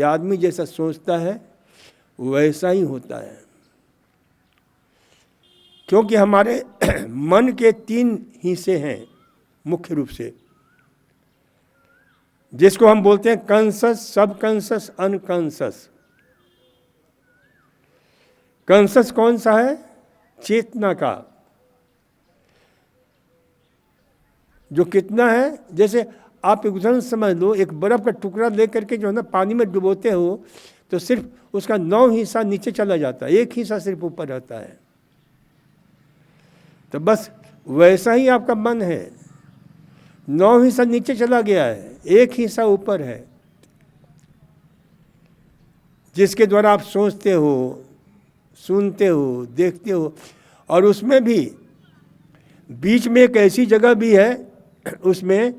ये आदमी जैसा सोचता है वैसा ही होता है, क्योंकि हमारे मन के 3 हिस्से हैं मुख्य रूप से, जिसको हम बोलते हैं कॉन्शस, सबकॉन्शस, अनकॉन्शस। कॉन्शस कौन सा है? चेतना का, जो कितना है, जैसे आप एक उदाहरण समझ लो, एक बर्फ का टुकड़ा लेकर के जो है ना पानी में डुबोते हो तो सिर्फ उसका 9 हिस्सा नीचे चला जाता है, 1 हिस्सा सिर्फ ऊपर रहता है। तो बस वैसा ही आपका मन है, 9 हिस्सा नीचे चला गया है, 1 हिस्सा ऊपर है, जिसके द्वारा आप सोचते हो, सुनते हो, देखते हो। और उसमें भी बीच में एक ऐसी जगह भी है उसमें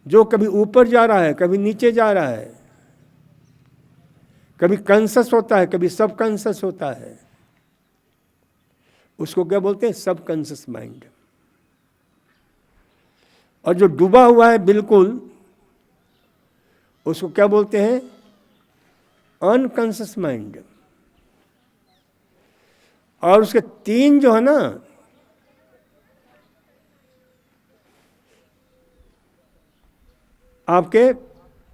जो कभी ऊपर जा रहा है, कभी नीचे जा रहा है, कभी कॉन्शस होता है, कभी सबकॉन्शस होता है। उसको क्या बोलते हैं? Subconscious mind. और जो डूबा हुआ है बिल्कुल, उसको क्या बोलते हैं? Unconscious mind. और उसके 3 जो है ना, आपके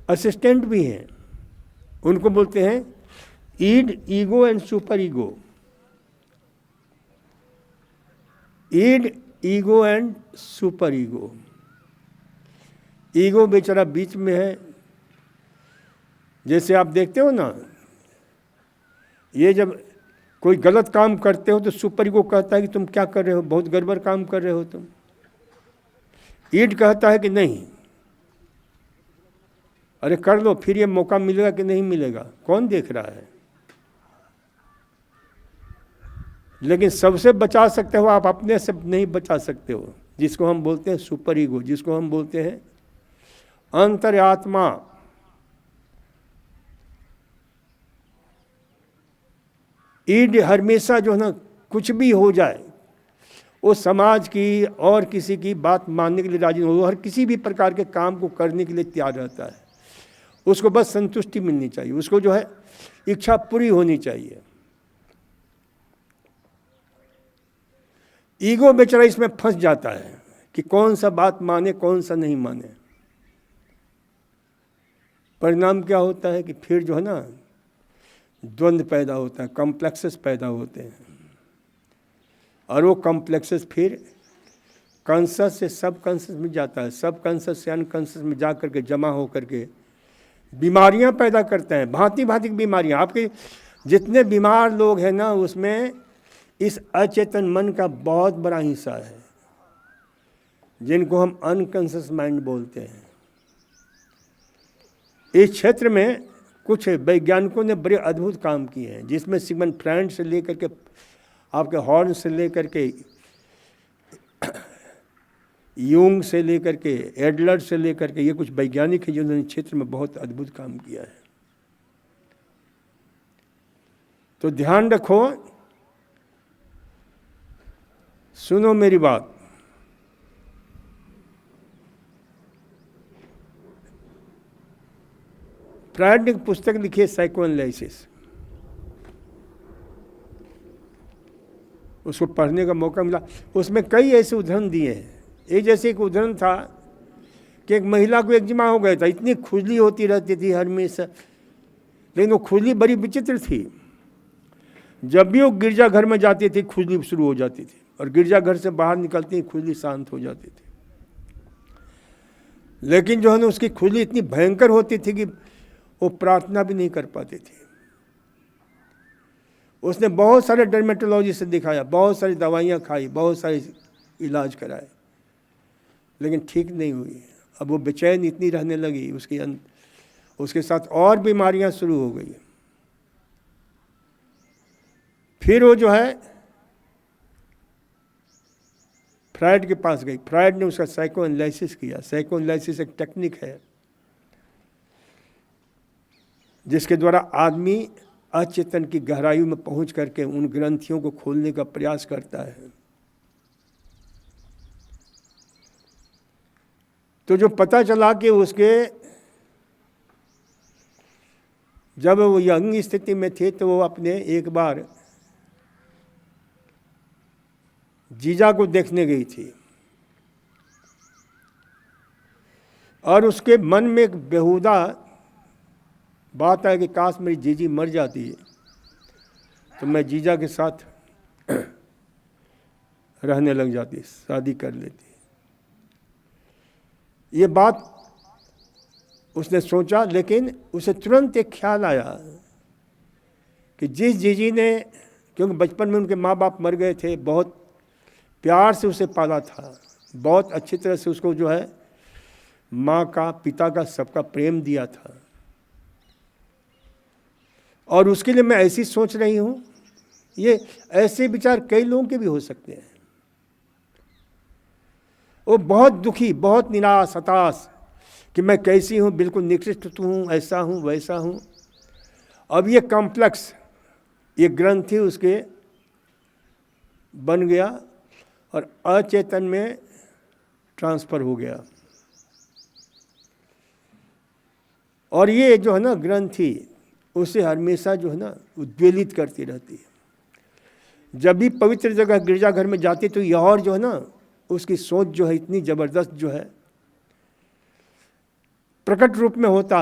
असिस्टेंट भी हैं, उनको बोलते हैं id, ego and superego. Id, ego and superego. Ego बेचारा बीच में है। जैसे आप देखते हो ना, ये जब कोई गलत काम करते हो तो सुपर ईगो कहता है कि तुम क्या कर रहे हो, बहुत गड़बड़ काम कर रहे हो तुम। ईड कहता है कि नहीं, अरे कर लो, फिर ये मौका मिलेगा कि नहीं मिलेगा, कौन देख रहा है। लेकिन सबसे बचा सकते हो आप, अपने से नहीं बचा सकते हो, जिसको हम बोलते हैं सुपर ईगो, जिसको हम बोलते हैं अंतरात्मा। ईड हमेशा जो है ना, कुछ भी हो जाए, वो समाज की और किसी की बात मानने के लिए राजी नहीं हो, हर किसी भी प्रकार के काम को करने के लिए तैयार रहता है। उसको बस संतुष्टि मिलनी चाहिए, उसको जो है इच्छा पूरी होनी चाहिए। ईगो बेचारा इसमें फंस जाता है कि कौन सा बात माने, कौन सा नहीं माने। परिणाम क्या होता है कि फिर जो है ना द्वंद्व पैदा होता है, कॉम्प्लेक्सेस पैदा होते हैं। और वो कॉम्प्लेक्सेस फिर कॉन्शस से सब कॉन्शस में जाता है, सब कॉन्शस से अनकॉन्शस में जा करके जमा हो करके बीमारियां पैदा करते हैं, भांति भांति की बीमारियां। आपके जितने बीमार लोग हैं ना, उसमें इस अचेतन मन का बहुत बड़ा हिस्सा है, जिनको हम अनकॉन्शस माइंड बोलते हैं। इस क्षेत्र में कुछ वैज्ञानिकों ने बड़े अद्भुत काम किए हैं, जिसमें सिगमंड फ्रायड से लेकर के आपके हॉर्न से लेकर के यूंग से लेकर के एडलर से लेकर के ये कुछ वैज्ञानिक हैं जिन्होंने क्षेत्र में बहुत अद्भुत काम किया है। तो ध्यान रखो, सुनो मेरी बात। फ्रायड ने एक पुस्तक लिखी है साइकोएनालिसिस, उसको पढ़ने का मौका मिला। उसमें कई ऐसे उदाहरण दिए हैं। एक जैसे एक उदाहरण था कि एक महिला को एक्जिमा हो गया था, इतनी खुजली होती रहती थी हमेशा, लेकिन वो खुजली बड़ी विचित्र थी। जब भी वो गिरजाघर में जाती थी खुजली शुरू हो जाती थी, और गिरजाघर से बाहर निकलती ही खुजली शांत हो जाती थी। लेकिन जो है ना, उसकी खुजली इतनी भयंकर होती थी कि वो प्रार्थना भी नहीं कर पाती थी। उसने बहुत सारे डर्मेटोलॉजिस्ट से दिखाया, बहुत सारी दवाइयाँ खाई, बहुत सारे इलाज कराए, लेकिन ठीक नहीं हुई। अब वो बेचैन इतनी रहने लगी, उसके साथ और बीमारियां शुरू हो गई। फिर वो जो है फ्रायड के पास गई। फ्रायड ने उसका साइको एनालिसिस किया। साइको एनालिसिस एक टेक्निक है जिसके द्वारा आदमी अचेतन की गहराइयों में पहुंच करके उन ग्रंथियों को खोलने का प्रयास करता है। तो जो पता चला कि उसके जब वो यंग स्थिति में थे तो वो अपने एक बार जीजा को देखने गई थी और उसके मन में एक बेहुदा बात है कि काश मेरी जीजी मर जाती तो मैं जीजा के साथ रहने लग जाती, शादी कर लेती। ये बात उसने सोचा, लेकिन उसे तुरंत एक ख्याल आया कि जिस जीजी ने, क्योंकि बचपन में उनके माँ बाप मर गए थे, बहुत प्यार से उसे पाला था, बहुत अच्छी तरह से उसको जो है माँ का, पिता का, सबका प्रेम दिया था, और उसके लिए मैं ऐसी सोच रही हूँ। ये ऐसे विचार कई लोगों के भी हो सकते हैं। वो बहुत दुखी, बहुत निराश, हताश कि मैं कैसी हूँ, बिल्कुल निकृष्ट हूँ, ऐसा हूँ, वैसा हूँ। अब ये कॉम्प्लेक्स, ये ग्रंथि उसके बन गया और अचेतन में ट्रांसफ़र हो गया। और ये जो है ना ग्रंथि, उसे हमेशा जो है ना उद्वेलित करती रहती है। जब भी पवित्र जगह गिरजाघर में जाती तो यह और जो है ना उसकी सोच जो है इतनी ज़बरदस्त जो है प्रकट रूप में होता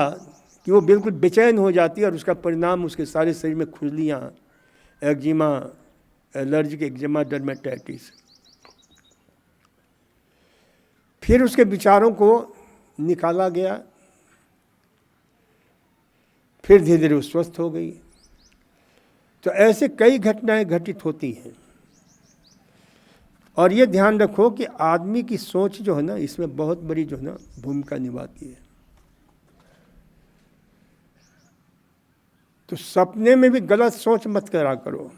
कि वो बिल्कुल बेचैन हो जाती है, और उसका परिणाम उसके सारे शरीर में खुजलियाँ, एक्जिमा, एलर्जिक एक्जिमा, डर्मेटाइटिस। फिर उसके विचारों को निकाला गया, फिर धीरे धीरे वो स्वस्थ हो गई। तो ऐसे कई घटनाएं घटित होती हैं। और ये ध्यान रखो कि आदमी की सोच जो है ना इसमें बहुत बड़ी जो है ना भूमिका निभाती है। तो सपने में भी गलत सोच मत करा करो,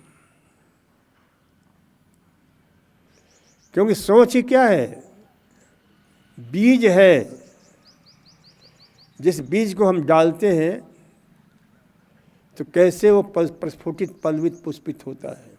क्योंकि सोच ही क्या है, बीज है। जिस बीज को हम डालते हैं तो कैसे वो प्रस्फुटित, पल्लवित, पुष्पित होता है।